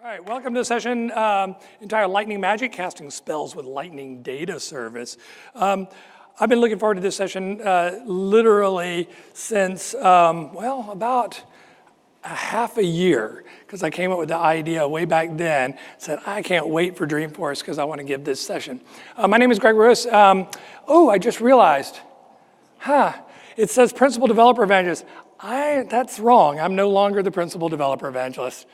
All right, welcome to the session entitled Lightning Magic, Casting Spells with Lightning Data Service. I've been looking forward to this session literally since, about a half a year, because I came up with the idea way back then, said I can't wait for Dreamforce because I want to give this session. My name is Greg Ruiz. I just realized, it says Principal Developer Evangelist. That's wrong. I'm no longer the Principal Developer Evangelist.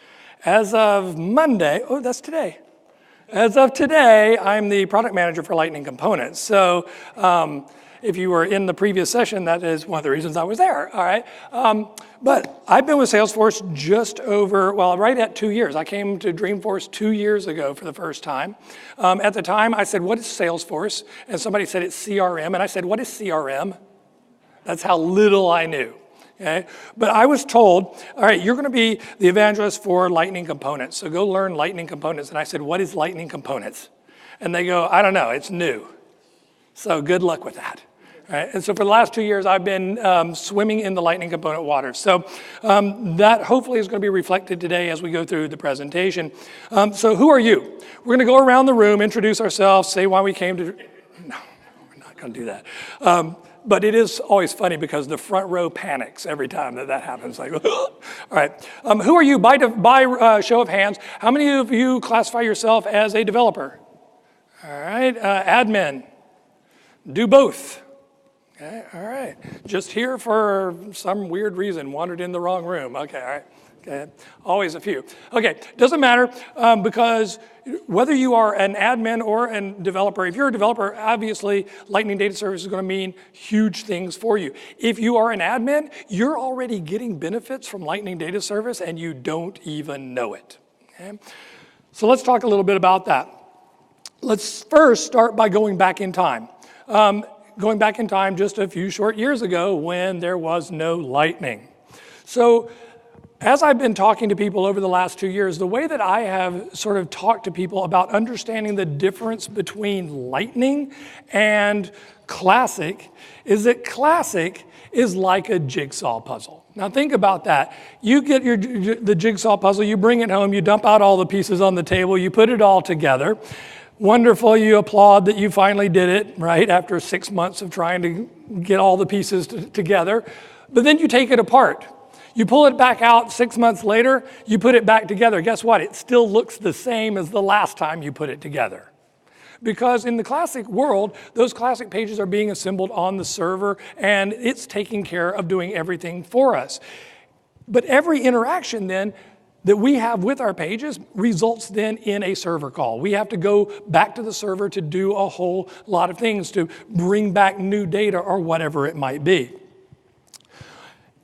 As of Monday, that's today. As of today, I'm the product manager for Lightning Components. So if you were in the previous session, that is one of the reasons I was there, all right? But I've been with Salesforce right at 2 years. I came to Dreamforce 2 years ago for the first time. At the time, I said, what is Salesforce? And somebody said, it's CRM. And I said, what is CRM? That's how little I knew. Okay? But I was told, all right, you're going to be the evangelist for Lightning Components, so go learn Lightning Components. And I said, what is Lightning Components? And they go, I don't know, it's new. So good luck with that. All right? And so for the last 2 years, I've been swimming in the Lightning Component waters. So that hopefully is going to be reflected today as we go through the presentation. So who are you? We're going to go around the room, introduce ourselves, say why we came to... No, we're not going to do that. But it is always funny because the front row panics every time that happens. Like, all right, who are you? By show of hands, how many of you classify yourself as a developer? All right, admin, do both. Okay, all right, just here for some weird reason, wandered in the wrong room. Okay, all right. Okay. Always a few. Okay, doesn't matter because whether you are an admin or a developer, if you're a developer, obviously Lightning Data Service is going to mean huge things for you. If you are an admin, you're already getting benefits from Lightning Data Service and you don't even know it. Okay? So let's talk a little bit about that. Let's first start by going back in time. Going back in time just a few short years ago when there was no Lightning. So as I've been talking to people over the last 2 years, the way that I have sort of talked to people about understanding the difference between Lightning and Classic is that Classic is like a jigsaw puzzle. Now think about that. You get the jigsaw puzzle, you bring it home, you dump out all the pieces on the table, you put it all together. Wonderful, you applaud that you finally did it, right, after 6 months of trying to get all the pieces together. But then you take it apart. You pull it back out 6 months later, you put it back together. Guess what? It still looks the same as the last time you put it together. Because in the Classic world, those Classic pages are being assembled on the server and it's taking care of doing everything for us. But every interaction then that we have with our pages results then in a server call. We have to go back to the server to do a whole lot of things to bring back new data or whatever it might be.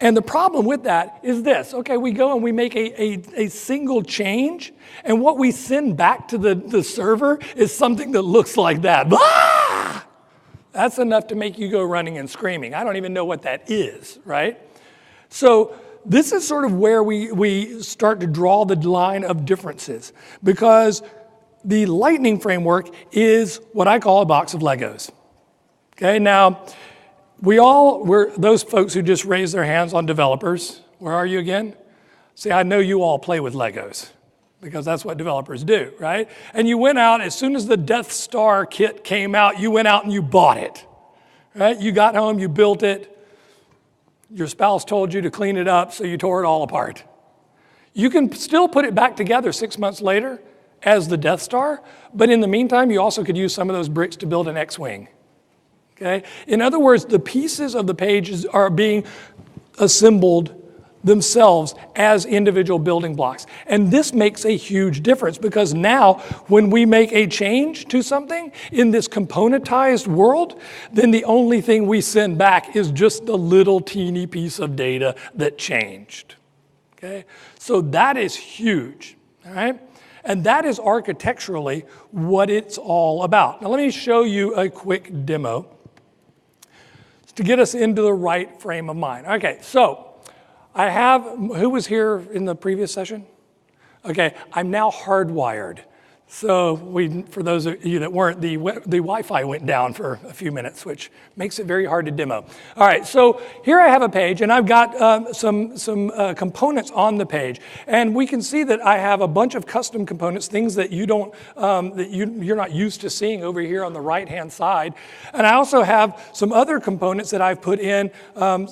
And the problem with that is this. Okay, we go and we make a single change, and what we send back to the server is something that looks like that. Ah! That's enough to make you go running and screaming. I don't even know what that is, right? So this is sort of where we start to draw the line of differences, because the Lightning framework is what I call a box of Legos. Okay, now, we're those folks who just raised their hands on developers. Where are you again? See, I know you all play with Legos because that's what developers do, right? And you went out, as soon as the Death Star kit came out, you went out and you bought it, right? You got home, you built it. Your spouse told you to clean it up, so you tore it all apart. You can still put it back together 6 months later as the Death Star, but in the meantime, you also could use some of those bricks to build an X-Wing. Okay? In other words, the pieces of the pages are being assembled themselves as individual building blocks. And this makes a huge difference because now when we make a change to something in this componentized world, then the only thing we send back is just a little teeny piece of data that changed. Okay? So that is huge. All right? And that is architecturally what it's all about. Now let me show you a quick demo to get us into the right frame of mind. Okay, so who was here in the previous session? Okay, I'm now hardwired So for those of you that weren't, the Wi-Fi went down for a few minutes, which makes it very hard to demo. All right, so here I have a page, and I've got some components on the page, and we can see that I have a bunch of custom components, things that you don't, you're not used to seeing over here on the right-hand side. And I also have some other components that I've put in,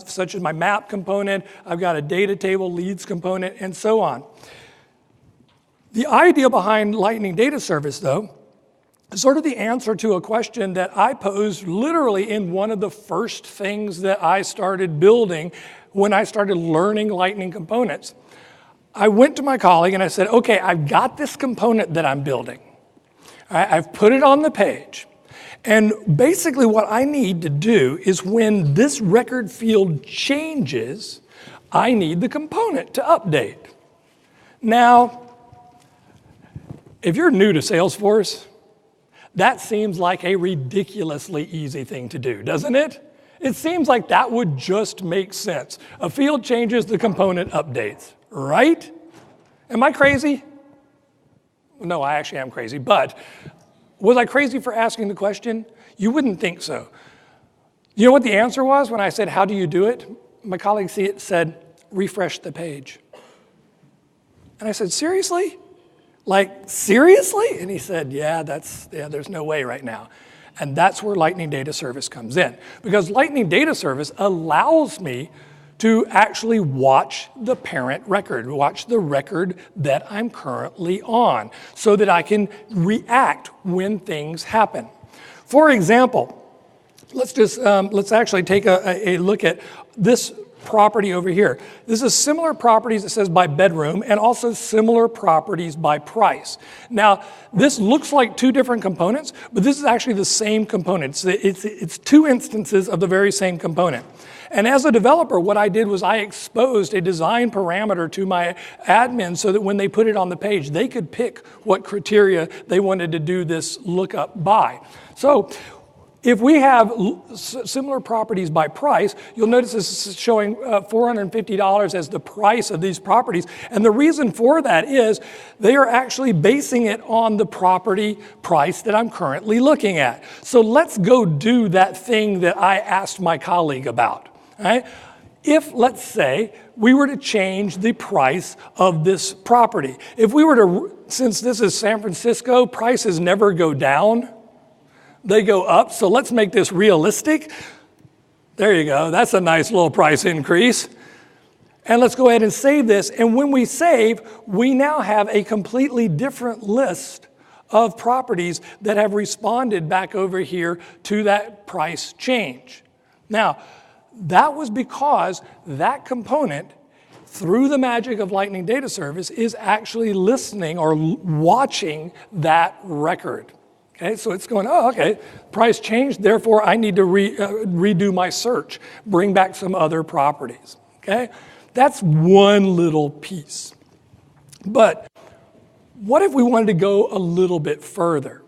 such as my map component. I've got a data table, leads component, and so on. The idea behind Lightning Data Service, though, is sort of the answer to a question that I posed literally in one of the first things that I started building when I started learning Lightning components. I went to my colleague and I said, okay, I've got this component that I'm building. All right, I've put it on the page. And basically what I need to do is when this record field changes, I need the component to update. Now, if you're new to Salesforce, that seems like a ridiculously easy thing to do, doesn't it? It seems like that would just make sense. A field changes, the component updates, right? Am I crazy? No, I actually am crazy, but was I crazy for asking the question? You wouldn't think so. You know what the answer was when I said, how do you do it? My colleague said, refresh the page. And I said, seriously? Like, seriously? And he said, yeah, there's no way right now. And that's where Lightning Data Service comes in. Because Lightning Data Service allows me to actually watch the parent record, watch the record that I'm currently on, so that I can react when things happen. For example, let's actually take a look at this property over here. This is similar properties, it says by bedroom, and also similar properties by price. Now, this looks like two different components, but this is actually the same component. It's two instances of the very same component. And as a developer, what I did was I exposed a design parameter to my admin so that when they put it on the page, they could pick what criteria they wanted to do this lookup by. So, if we have similar properties by price, you'll notice this is showing $450 as the price of these properties. And the reason for that is they are actually basing it on the property price that I'm currently looking at. So let's go do that thing that I asked my colleague about. Right? If, let's say, we were to change the price of this property. If we were to, since this is San Francisco, prices never go down. They go up, so let's make this realistic. There you go, that's a nice little price increase. And let's go ahead and save this, and when we save, we now have a completely different list of properties that have responded back over here to that price change. Now, that was because that component, through the magic of Lightning Data Service, is actually listening or watching that record. Okay, so it's going, oh, okay, price changed, therefore I need to redo my search, bring back some other properties, okay? That's one little piece. But what if we wanted to go a little bit further?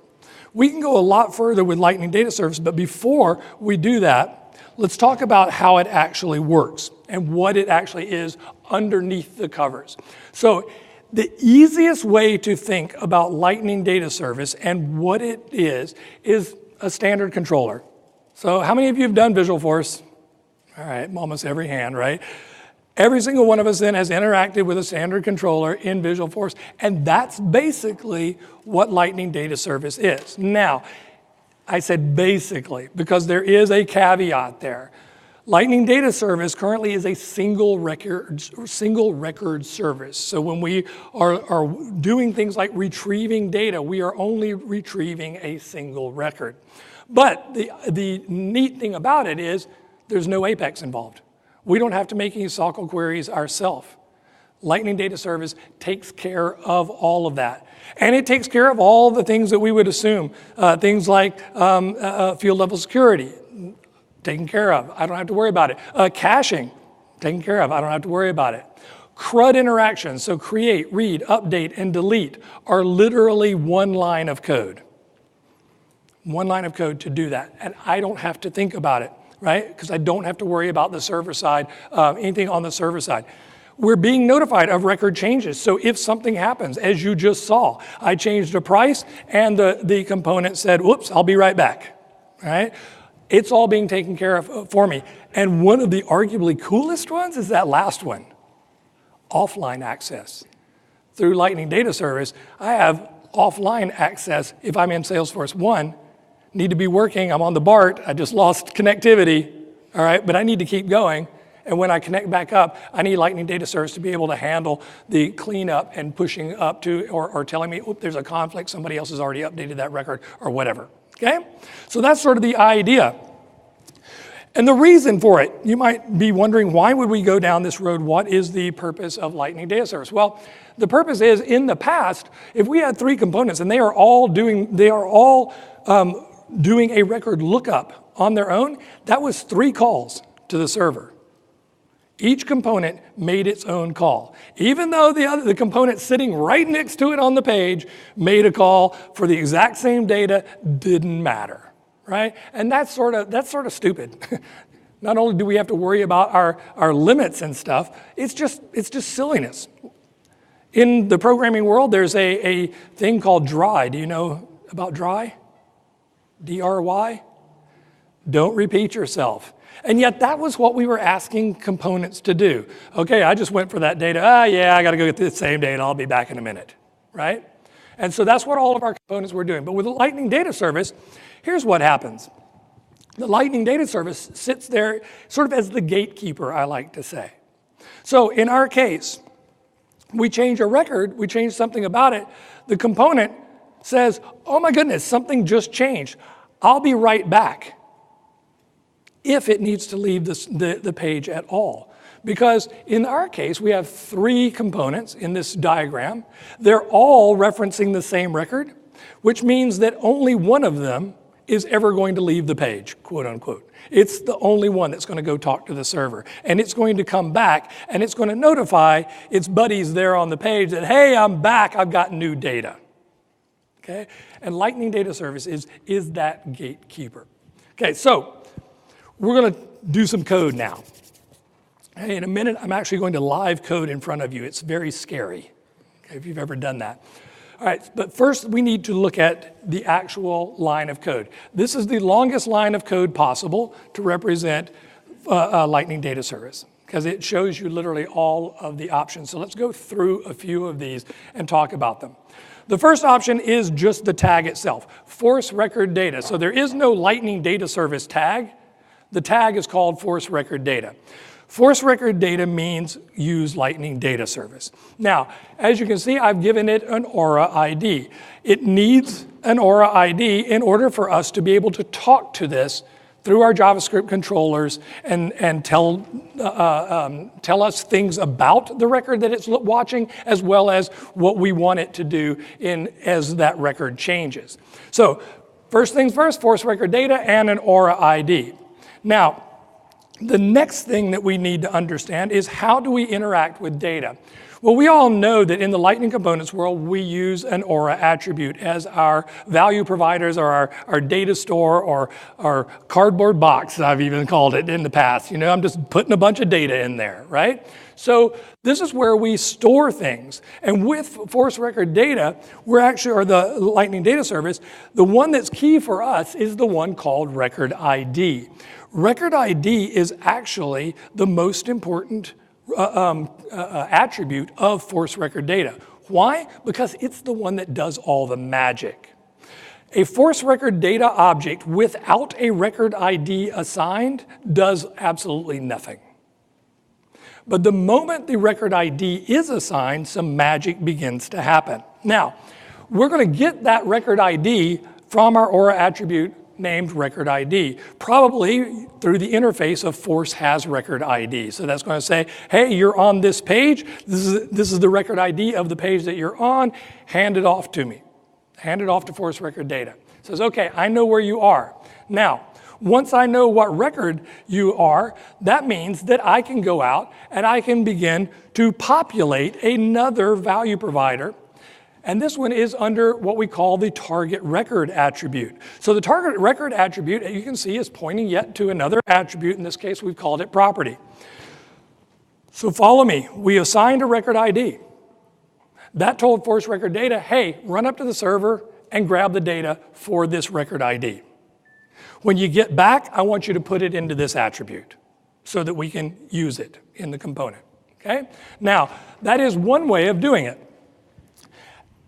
We can go a lot further with Lightning Data Service, but before we do that, let's talk about how it actually works and what it actually is underneath the covers. So, the easiest way to think about Lightning Data Service and what it is a standard controller. So how many of you have done Visualforce? All right, almost every hand, right? Every single one of us then has interacted with a standard controller in Visualforce, and that's basically what Lightning Data Service is. Now, I said basically because there is a caveat there. Lightning Data Service currently is a single record service. So when we are doing things like retrieving data, we are only retrieving a single record. But the neat thing about it is there's no Apex involved. We don't have to make any SQL queries ourselves. Lightning Data Service takes care of all of that. And it takes care of all the things that we would assume, things like field level security. Taken care of. I don't have to worry about it. Caching, taken care of. I don't have to worry about it. Crud Interactions, so create, read, update, and delete, are literally one line of code. One line of code to do that. And I don't have to think about it, right? Because I don't have to worry about the server side, anything on the server side. we're being notified of record changes. So if something happens, as you just saw, I changed a price and the component said, whoops, I'll be right back, right? It's all being taken care of for me. And one of the arguably coolest ones is that last one, offline access. Through Lightning Data Service, I have offline access if I'm in Salesforce 1, need to be working, I'm on the BART, I just lost connectivity, all right, but I need to keep going. And when I connect back up, I need Lightning Data Service to be able to handle the cleanup and pushing up to, or telling me, there's a conflict, somebody else has already updated that record, or whatever, okay? So that's sort of the idea. And the reason for it, you might be wondering, why would we go down this road? What is the purpose of Lightning Data Service? Well, the purpose is, in the past, if we had 3 components and they are all doing a record lookup on their own, that was 3 calls to the server. Each component made its own call. Even though the component sitting right next to it on the page made a call for the exact same data, didn't matter. Right? And that's sort of stupid. Not only do we have to worry about our limits and stuff, it's just silliness. In the programming world, there's a thing called dry. Do you know about dry? D-R-Y? Don't repeat yourself. And yet that was what we were asking components to do. Okay, I just went for that data. Yeah, I got to go get the same data. I'll be back in a minute, right? And so that's what all of our components were doing. But with the Lightning Data Service, here's what happens. The Lightning Data Service sits there sort of as the gatekeeper, I like to say. So in our case, we change a record, we change something about it, the component says, oh my goodness, something just changed. I'll be right back, if it needs to leave the page at all. Because in our case, we have 3 components in this diagram. They're all referencing the same record, which means that only one of them is ever going to leave the page, quote unquote. It's the only one that's going to go talk to the server. And it's going to come back, and it's going to notify its buddies there on the page that, hey, I'm back, I've got new data. Okay? And Lightning Data Service is that gatekeeper. Okay, so we're going to do some code now. Hey, in a minute, I'm actually going to live code in front of you. It's very scary, okay, if you've ever done that. All right, but first we need to look at the actual line of code. This is the longest line of code possible to represent Lightning Data Service, because it shows you literally all of the options. So let's go through a few of these and talk about them. The first option is just the tag itself, force record data. So there is no Lightning Data Service tag. The tag is called force record data. Force record data means use Lightning Data Service. Now, as you can see, I've given it an Aura ID. It needs an Aura ID in order for us to be able to talk to this through our JavaScript controllers and tell us things about the record that it's watching, as well as what we want it to do as that record changes. So, first things first, force record data and an Aura ID. Now, the next thing that we need to understand is, how do we interact with data? Well, we all know that in the Lightning Components world, we use an Aura attribute as our value providers, or our data store, or our cardboard box, I've even called it in the past. You know, I'm just putting a bunch of data in there, right? So this is where we store things. And with force record data, or the Lightning Data Service, the one that's key for us is the one called record ID. Record ID is actually the most important attribute of force record data. Why? Because it's the one that does all the magic. A force record data object without a record ID assigned does absolutely nothing. But the moment the record ID is assigned, some magic begins to happen. Now, we're going to get that record ID from our Aura attribute named record ID, probably through the interface of force has record ID. So that's going to say, hey, you're on this page. This is the record ID of the page that you're on. Hand it off to me. Hand it off to force record data. It says, okay, I know where you are. Now, once I know what record you are, that means that I can go out and I can begin to populate another value provider. And this one is under what we call the target record attribute. So the target record attribute, you can see, is pointing yet to another attribute. In this case, we've called it property. So follow me. We assigned a record ID. That told force record data, hey, run up to the server and grab the data for this record ID. When you get back, I want you to put it into this attribute so that we can use it in the component, okay? Now, that is one way of doing it.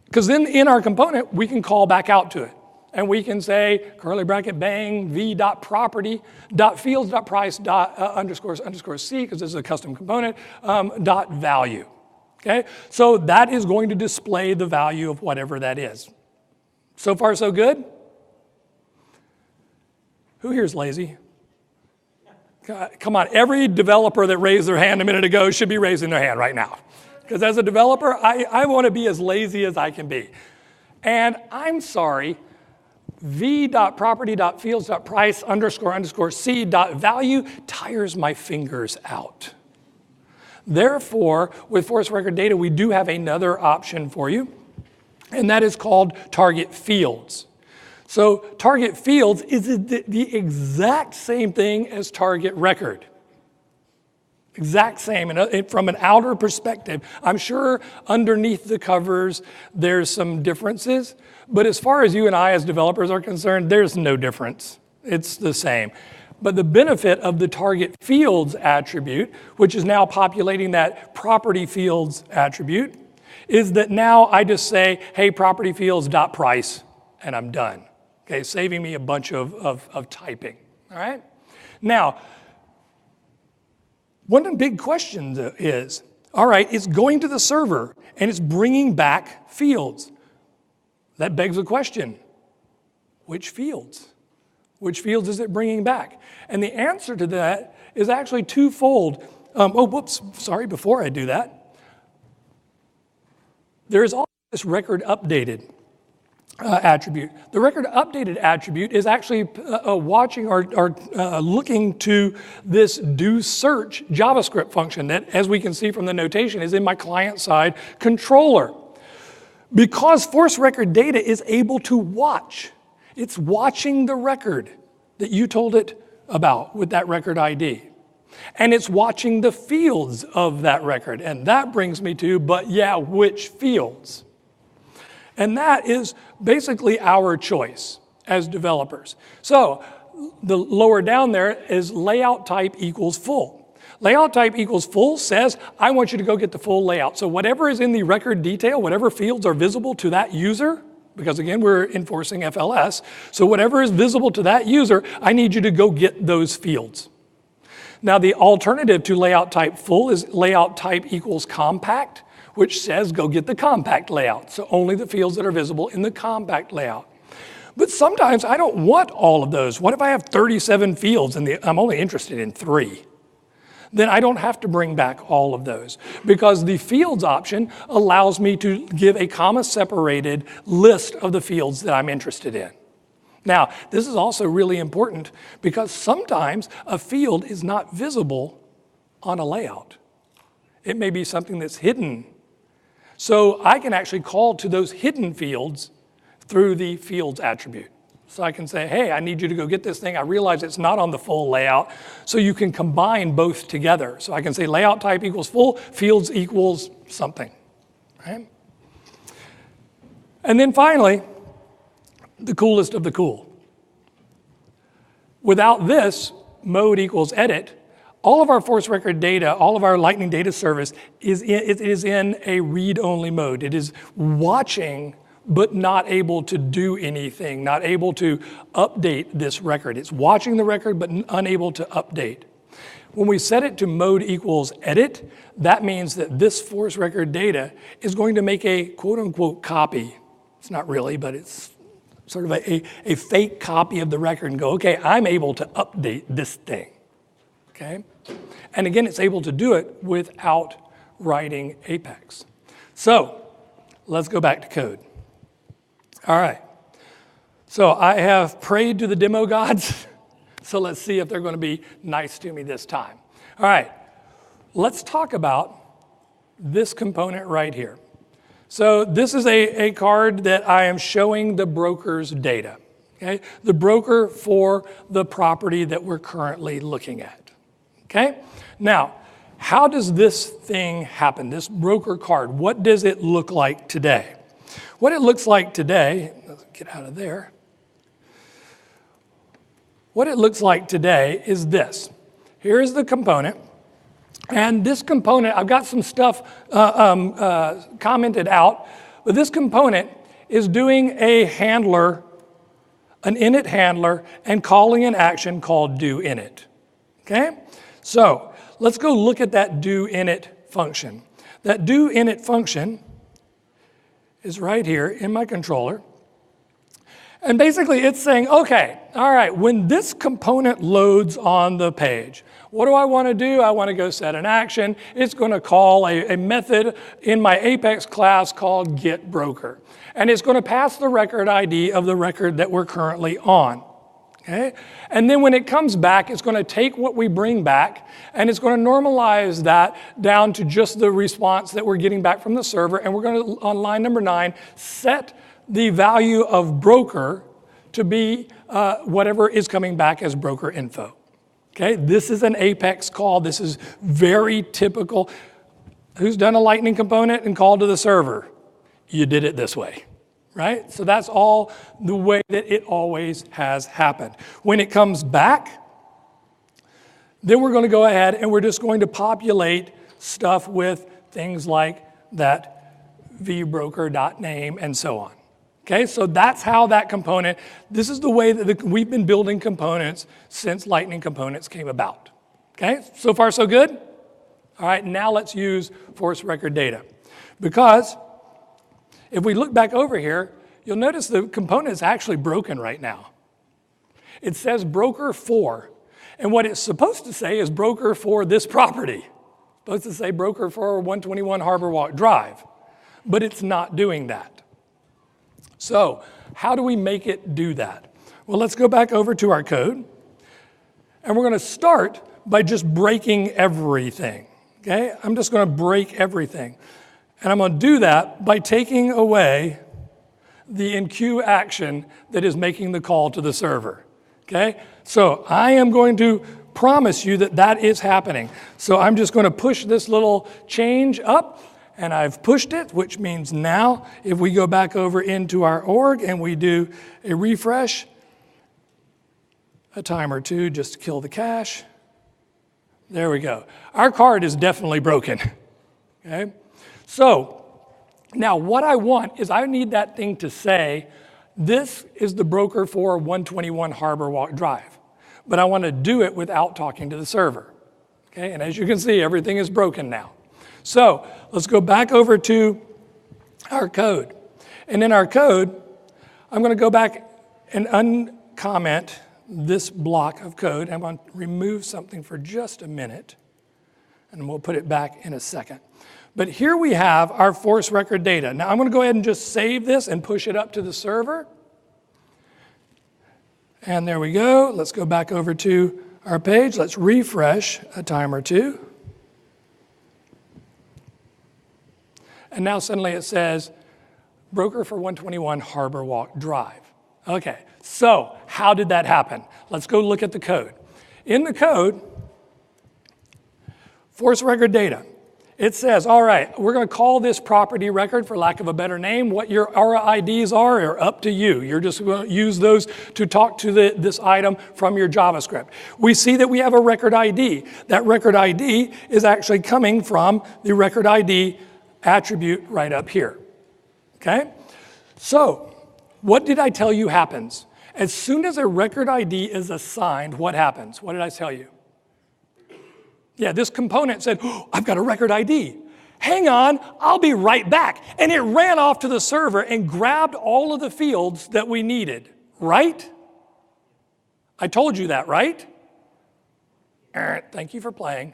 Because then in our component, we can call back out to it. And we can say, curly bracket bang, v.property.fields.price underscore c, because this is a custom component, dot value. Okay? So that is going to display the value of whatever that is. So far, so good? Who here's lazy? Come on, every developer that raised their hand a minute ago should be raising their hand right now. Because as a developer, I want to be as lazy as I can be. And I'm sorry, v.property.fields.price underscore c.value tires my fingers out. Therefore, with force record data, we do have another option for you, and that is called target fields. So target fields is the exact same thing as target record. Exact same, and from an outer perspective, I'm sure underneath the covers there's some differences, but as far as you and I as developers are concerned, there's no difference. It's the same. But the benefit of the target fields attribute, which is now populating that property fields attribute, is that now I just say, hey, property fields.price, and I'm done. Okay, saving me a bunch of typing, all right? Now, one of the big questions is, all right, it's going to the server and it's bringing back fields. That begs the question, which fields? Which fields is it bringing back? And the answer to that is actually twofold. Before I do that, there is also this record updated attribute. The record updated attribute is actually watching or looking to this do search JavaScript function that, as we can see from the notation, is in my client-side controller. Because force record data is able to watch, it's watching the record that you told it about with that record ID. And it's watching the fields of that record. And that brings me to, which fields? And that is basically our choice as developers. So the lower down there is layout type equals full. Layout type equals full says, I want you to go get the full layout. So whatever is in the record detail, whatever fields are visible to that user, because again, we're enforcing FLS, so whatever is visible to that user, I need you to go get those fields. Now the alternative to layout type full is layout type equals compact, which says go get the compact layout. So only the fields that are visible in the compact layout. But sometimes I don't want all of those. What if I have 37 fields and I'm only interested in 3? Then I don't have to bring back all of those because the fields option allows me to give a comma-separated list of the fields that I'm interested in. Now, this is also really important because sometimes a field is not visible on a layout. It may be something that's hidden. So I can actually call to those hidden fields through the fields attribute. So I can say, hey, I need you to go get this thing. I realize it's not on the full layout. So you can combine both together. So I can say layout type equals full, fields equals something. Right? And then finally, the coolest of the cool. Without this, mode equals edit, all of our force record data, all of our Lightning data service is in a read-only mode. It is watching, but not able to do anything, not able to update this record. It's watching the record, but unable to update. When we set it to mode equals edit, that means that this force record data is going to make a quote-unquote copy. It's not really, but it's sort of a fake copy of the record and go, okay, I'm able to update this thing. Okay? And again, it's able to do it without writing Apex. So let's go back to code. All right. So I have prayed to the demo gods. So let's see if they're going to be nice to me this time. All right. Let's talk about this component right here. So this is a card that I am showing the broker's data. Okay? The broker for the property that we're currently looking at. Okay? Now, how does this thing happen, this broker card? What does it look like today? What it looks like today, let's get out of there. What it looks like today is this. Here is the component. And this component, I've got some stuff commented out, but this component is doing a handler, an init handler, and calling an action called doInit. Okay? So let's go look at that doInit function. That doInit function is right here in my controller. And basically it's saying, okay, all right, when this component loads on the page, what do I want to do? I want to go set an action. It's going to call a method in my Apex class called getBroker. And it's going to pass the record ID of the record that we're currently on. Okay? And then when it comes back, it's going to take what we bring back, and it's going to normalize that down to just the response that we're getting back from the server. And we're going to, on line number 9, set the value of broker to be whatever is coming back as broker info. Okay, this is an Apex call. This is very typical. Who's done a Lightning component and called to the server? You did it this way, right? So that's all the way that it always has happened. When it comes back, then we're going to go ahead and we're just going to populate stuff with things like that vbroker.name and so on. Okay, so that's how that component, this is the way that we've been building components since Lightning components came about. Okay, so far so good? All right, now let's use force record data. Because if we look back over here, you'll notice the component is actually broken right now. It says broker for, and what it's supposed to say is broker for this property. It's supposed to say broker for 121 Harbor Walk Drive, but it's not doing that. So how do we make it do that? Well, let's go back over to our code. And we're going to start by just breaking everything. Okay? I'm just going to break everything. And I'm going to do that by taking away the enqueue action that is making the call to the server. Okay? So I am going to promise you that that is happening. So I'm just going to push this little change up. And I've pushed it, which means now if we go back over into our org and we do a refresh, a time or two just to kill the cache. There we go. Our card is definitely broken. Okay? So now what I want is I need that thing to say, this is the broker for 121 Harbor Walk Drive. But I want to do it without talking to the server. Okay? And as you can see, everything is broken now. So let's go back over to our code. And in our code, I'm going to go back and uncomment this block of code. I'm going to remove something for just a minute, and we'll put it back in a second. But here we have our force record data. Now I'm going to go ahead and just save this and push it up to the server. And there we go. Let's go back over to our page. Let's refresh a time or two. And now suddenly it says, broker for 121 Harbor Walk Drive. Okay, so how did that happen? Let's go look at the code. In the code, force record data, it says, all right, we're going to call this property record, for lack of a better name. What your RIDs are up to you. You're just going to use those to talk to this item from your JavaScript. We see that we have a record ID. That record ID is actually coming from the record ID attribute right up here. Okay? So, what did I tell you happens? As soon as a record ID is assigned, what happens? What did I tell you? Yeah, this component said, oh, I've got a record ID. Hang on, I'll be right back. And it ran off to the server and grabbed all of the fields that we needed, right? I told you that, right? Thank you for playing.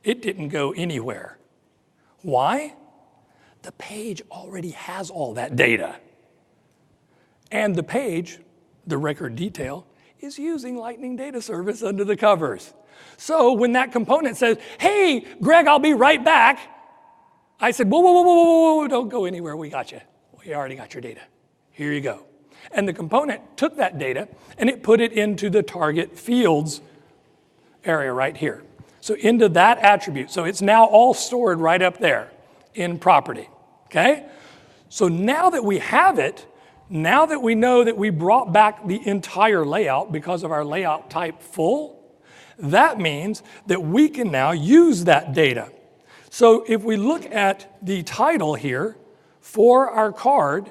It didn't go anywhere. Why? The page already has all that data. And the page, the record detail, is using Lightning Data Service under the covers. So when that component says, hey, Greg, I'll be right back, I said, whoa, don't go anywhere, we got you. We already got your data. Here you go. And the component took that data and it put it into the target fields area right here. So into that attribute. So it's now all stored right up there in property, okay? So now that we have it, now that we know that we brought back the entire layout because of our layout type full, that means that we can now use that data. So if we look at the title here for our card,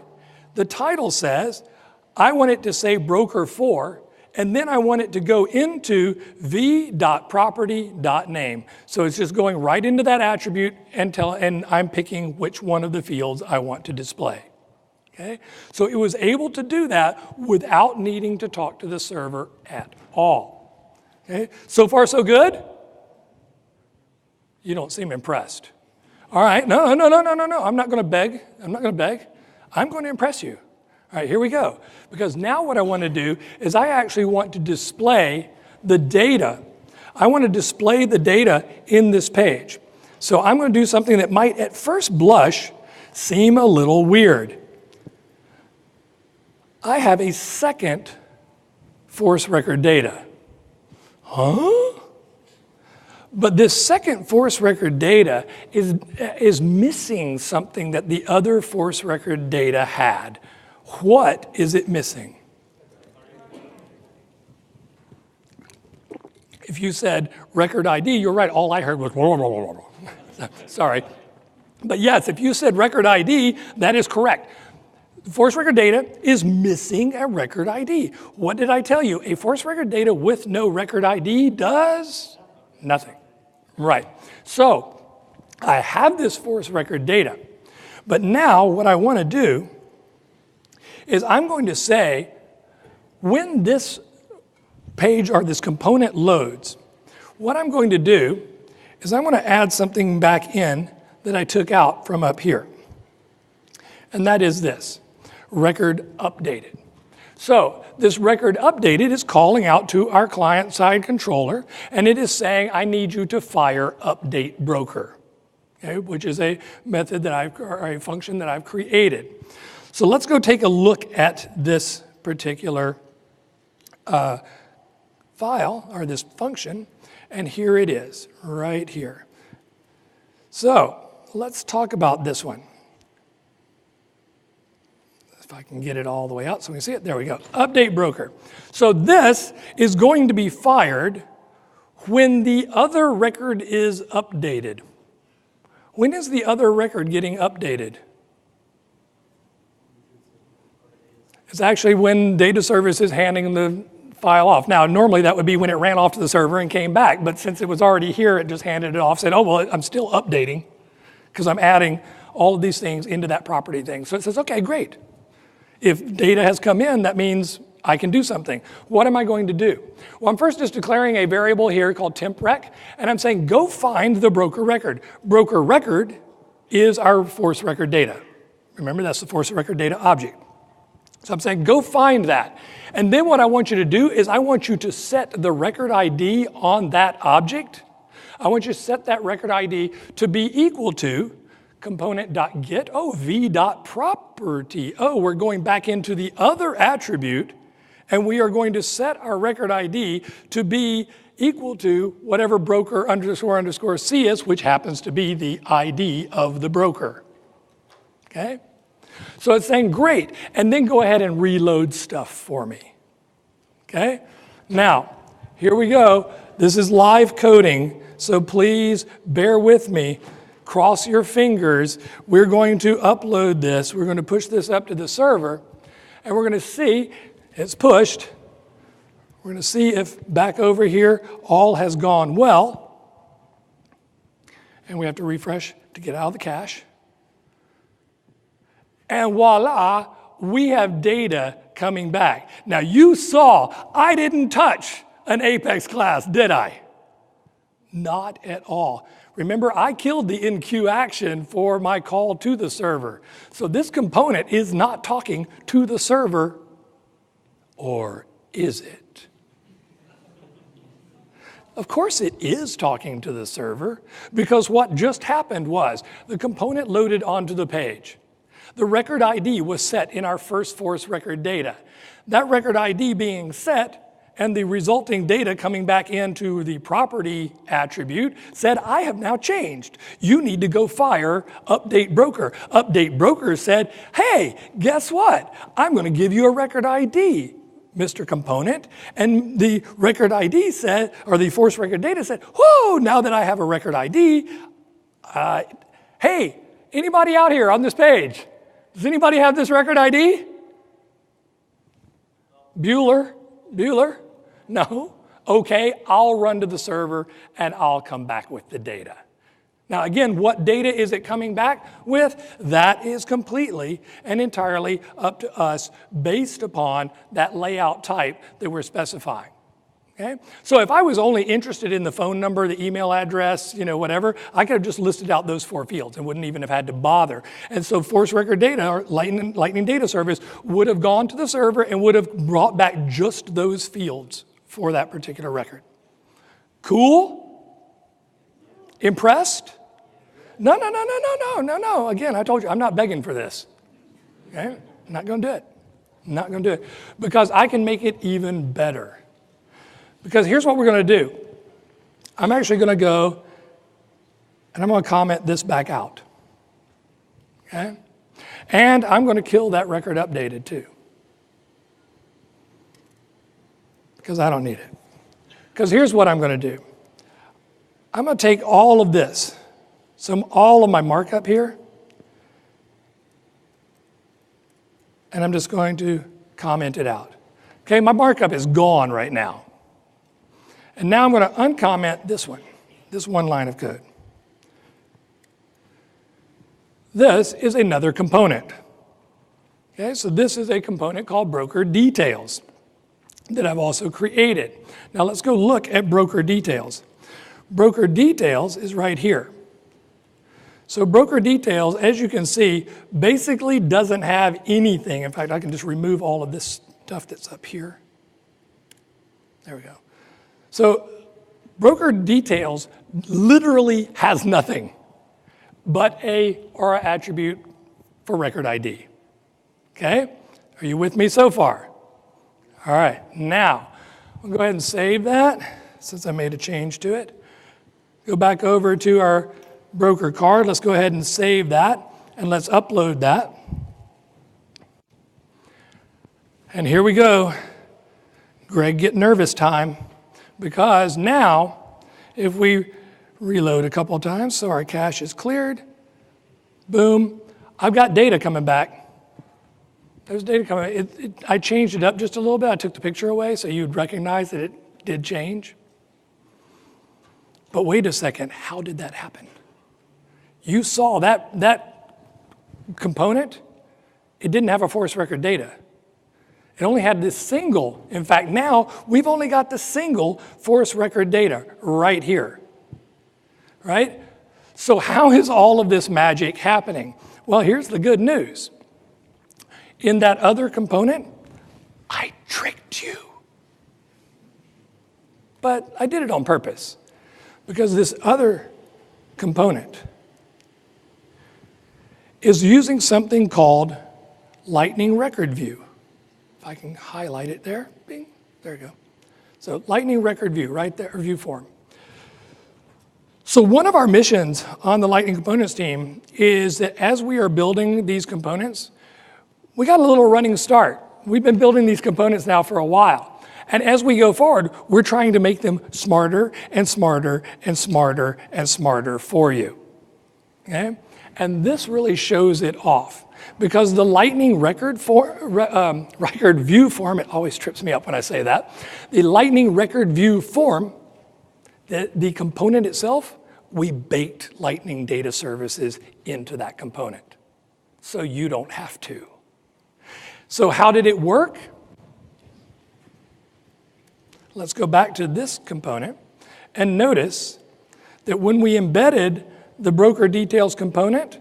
the title says, I want it to say broker 4, and then I want it to go into v.property.name. So it's just going right into that attribute and I'm picking which one of the fields I want to display. Okay? So it was able to do that without needing to talk to the server at all. Okay? So far, so good? You don't seem impressed. All right, no. I'm not going to beg. I'm going to impress you. All right, here we go. Because now what I want to do is I actually want to display the data. I want to display the data in this page. So I'm going to do something that might at first blush seem a little weird. I have a second force record data. Huh? But this second force record data is missing something that the other force record data had. What is it missing? If you said record ID, you're right. All I heard was blah, blah, blah, blah. Sorry. But yes, if you said record ID, that is correct. Force record data is missing a record ID. What did I tell you? A force record data with no record ID does nothing. Right. So I have this force record data. But now what I want to do is I'm going to say when this page or this component loads, what I'm going to do is I'm going to add something back in that I took out from up here. And that is this, record updated. So this record updated is calling out to our client-side controller, and it is saying, I need you to fire update broker, okay, which is a method that or a function that I've created. So let's go take a look at this particular file, or this function, and here it is, right here. So let's talk about this one. If I can get it all the way out so we can see it. There we go. Update broker. So this is going to be fired when the other record is updated. When is the other record getting updated? It's actually when data service is handing the file off. Now, normally that would be when it ran off to the server and came back, but since it was already here, it just handed it off, said, oh, well, I'm still updating because I'm adding all of these things into that property thing. So it says, okay, great. If data has come in, that means I can do something. What am I going to do? Well, I'm first just declaring a variable here called temp_rec, and I'm saying go find the broker record. Broker record is our force record data. Remember, that's the force record data object. So I'm saying go find that. And then what I want you to do is I want you to set the record ID on that object. I want you to set that record ID to be equal to component.get, v.property. We're going back into the other attribute, and we are going to set our record ID to be equal to whatever broker __ C is, which happens to be the ID of the broker. Okay? So it's saying, great, and then go ahead and reload stuff for me. Okay? Now, here we go. This is live coding, so please bear with me. Cross your fingers. We're going to upload this. We're going to push this up to the server, and we're going to see it's pushed. We're going to see if back over here all has gone well. And we have to refresh to get out of the cache. And voila, we have data coming back. Now you saw I didn't touch an Apex class, did I? Not at all. Remember, I killed the enqueue action for my call to the server. So this component is not talking to the server, or is it? Of course it is talking to the server, because what just happened was the component loaded onto the page. The record ID was set in our first force record data. That record ID being set and the resulting data coming back into the property attribute said, I have now changed. You need to go fire update broker. Update broker said, hey, guess what? I'm going to give you a record ID, Mr. Component. And the record ID said, or the force record data said, whoa, now that I have a record ID, hey, anybody out here on this page? Does anybody have this record ID? Bueller? No? Okay, I'll run to the server and I'll come back with the data. Now again, what data is it coming back with? That is completely and entirely up to us based upon that layout type that we're specifying. Okay? So if I was only interested in the phone number, the email address, whatever, I could have just listed out those 4 fields and wouldn't even have had to bother. And so force record data, or Lightning Data Service, would have gone to the server and would have brought back just those fields for that particular record. Cool? Impressed? No. Again, I told you, I'm not begging for this. Okay? I'm not going to do it. Because I can make it even better. Because here's what we're going to do. I'm actually going to go and I'm going to comment this back out. Okay? And I'm going to kill that record updated too. Because I don't need it. Because here's what I'm going to do. I'm going to take all of this, all of my markup here, and I'm just going to comment it out. Okay, my markup is gone right now. And now I'm going to uncomment this one line of code. This is another component. Okay, so this is a component called broker details that I've also created. Now let's go look at broker details. Broker details is right here. So broker details, as you can see, basically doesn't have anything. In fact, I can just remove all of this stuff that's up here. There we go. So broker details literally has nothing but a Aura attribute for record ID. Okay? Are you with me so far? All right, now we'll go ahead and save that since I made a change to it. Go back over to our broker card. Let's go ahead and save that and let's upload that. And here we go. Greg, get nervous time. Because now, if we reload a couple of times so our cache is cleared, boom, I've got data coming back. There's data coming. I changed it up just a little bit. I took the picture away so you'd recognize that it did change. But wait a second, how did that happen? You saw that component, it didn't have a force record data. It only had this single. In fact, now we've only got the single force record data right here, right? So how is all of this magic happening? Well, here's the good news. In that other component, I tricked you. But I did it on purpose because this other component is using something called Lightning Record View. I can highlight it there, bing, there you go. So Lightning Record View, right there, or view form. So one of our missions on the Lightning Components team is that as we are building these components, we got a little running start. We've been building these components now for a while. And as we go forward, we're trying to make them smarter and smarter and smarter and smarter for you. Okay? And this really shows it off. Because the Lightning record view form, it always trips me up when I say that. The Lightning record view form, the component itself, we baked Lightning Data Services into that component. So you don't have to. So how did it work? Let's go back to this component and notice that when we embedded the broker details component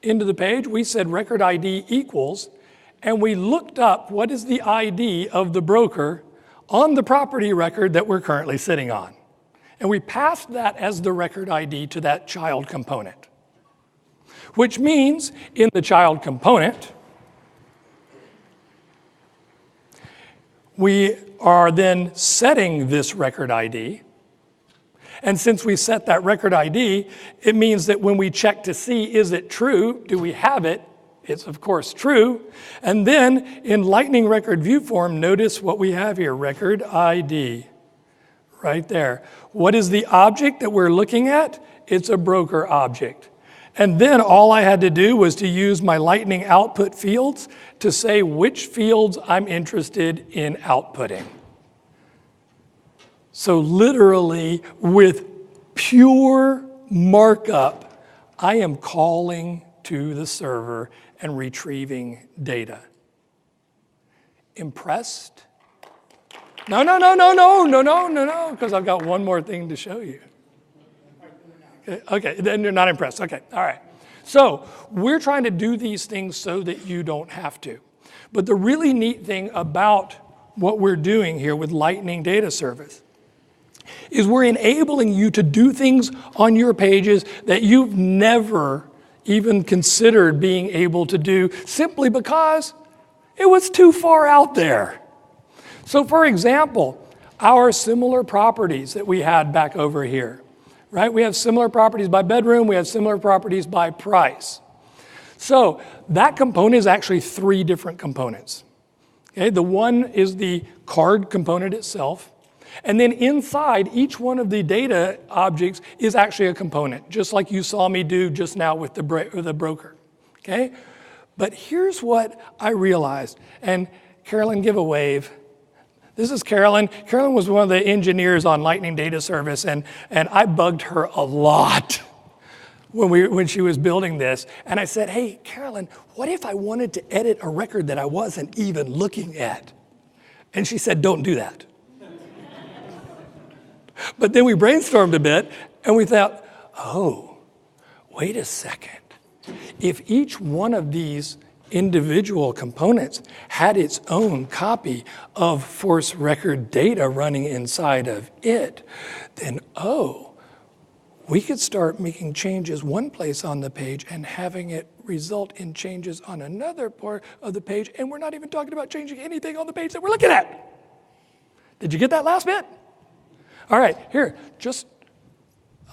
into the page, we said record ID equals, and we looked up what is the ID of the broker on the property record that we're currently sitting on. And we passed that as the record ID to that child component. Which means in the child component, we are then setting this record ID. And since we set that record ID, it means that when we check to see, is it true? Do we have it? It's of course true. And then in Lightning Record View form, notice what we have here, record ID, right there. What is the object that we're looking at? It's a broker object. And then all I had to do was to use my Lightning output fields to say which fields I'm interested in outputting. So literally, with pure markup, I am calling to the server and retrieving data. Impressed? No, because I've got one more thing to show you. Okay, then you're not impressed. Okay, all right. So we're trying to do these things so that you don't have to. But the really neat thing about what we're doing here with Lightning Data Service is we're enabling you to do things on your pages that you've never even considered being able to do simply because it was too far out there. So for example, our similar properties that we had back over here, right? We have similar properties by bedroom, we have similar properties by price. So that component is actually 3 different components. Okay, the one is the card component itself. And then inside each one of the data objects is actually a component, just like you saw me do just now with the broker, okay? But here's what I realized, and Carolyn, give a wave. This is Carolyn. Carolyn was one of the engineers on Lightning Data Service, and I bugged her a lot when she was building this. And I said, hey, Carolyn, what if I wanted to edit a record that I wasn't even looking at? And she said, don't do that. But then we brainstormed a bit, and we thought, oh, wait a second. If each one of these individual components had its own copy of force record data running inside of it, then, we could start making changes one place on the page and having it result in changes on another part of the page, and we're not even talking about changing anything on the page that we're looking at. Did you get that last bit? All right, here,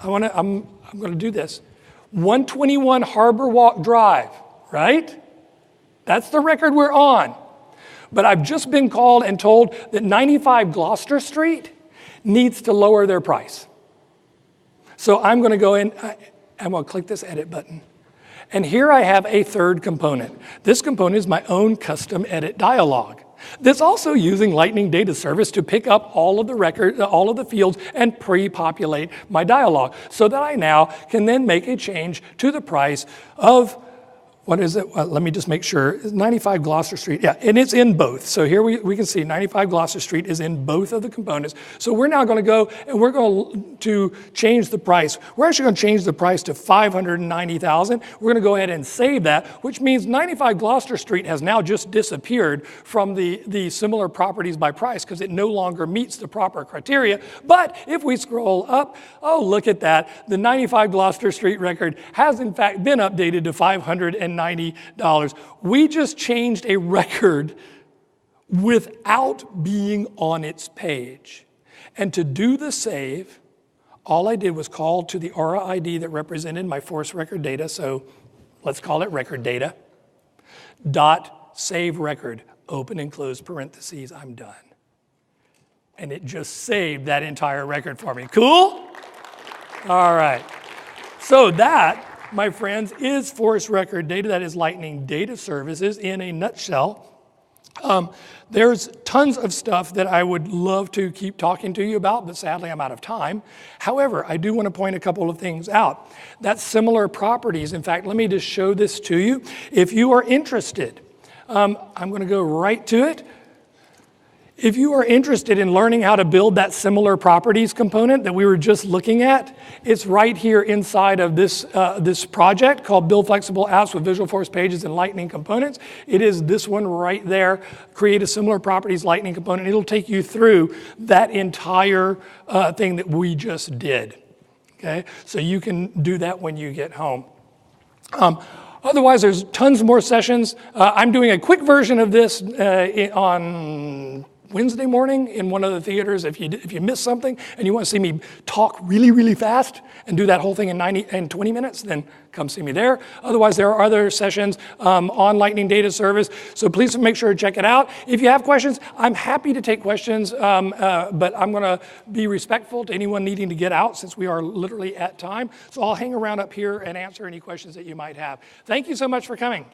I'm gonna do this. 121 Harbor Walk Drive, right? That's the record we're on. But I've just been called and told that 95 Gloucester Street needs to lower their price. So I'm gonna go in, I'm gonna click this edit button. And here I have a third component. This component is my own custom edit dialog. That's also using Lightning Data Service to pick up all of the fields and pre-populate my dialog so that I now can then make a change to the price of, what is it? Well, let me just make sure. 95 Gloucester Street. Yeah, and it's in both. So here we can see 95 Gloucester Street is in both of the components. So we're now going to go and we're going to change the price. We're actually going to change the price to $590,000. We're going to go ahead and save that, which means 95 Gloucester Street has now just disappeared from the similar properties by price because it no longer meets the proper criteria. But if we scroll up, oh, look at that. The 95 Gloucester Street record has in fact been updated to $590. We just changed a record without being on its page. And to do the save, all I did was call to the aura ID that represented my force record data, so let's call it record data, dot save record, open and close parentheses, I'm done. And it just saved that entire record for me. Cool? All right. So that, my friends, is force record data. That is Lightning Data Services in a nutshell. There's tons of stuff that I would love to keep talking to you about, but sadly I'm out of time. However, I do want to point a couple of things out. That's similar properties. In fact, let me just show this to you. If you are interested, I'm going to go right to it. If you are interested in learning how to build that similar properties component that we were just looking at, it's right here inside of this project called Build Flexible Apps with Visualforce Pages and Lightning Components. It is this one right there, Create a Similar Properties Lightning Component. It'll take you through that entire thing that we just did, okay? So you can do that when you get home. Otherwise, there's tons more sessions. I'm doing a quick version of this on Wednesday morning in one of the theaters. If you miss something and you want to see me talk really, really fast and do that whole thing in 20 minutes, then come see me there. Otherwise, there are other sessions on Lightning Data Service, so please make sure to check it out. If you have questions, I'm happy to take questions, but I'm going to be respectful to anyone needing to get out since we are literally at time. So I'll hang around up here and answer any questions that you might have. Thank you so much for coming.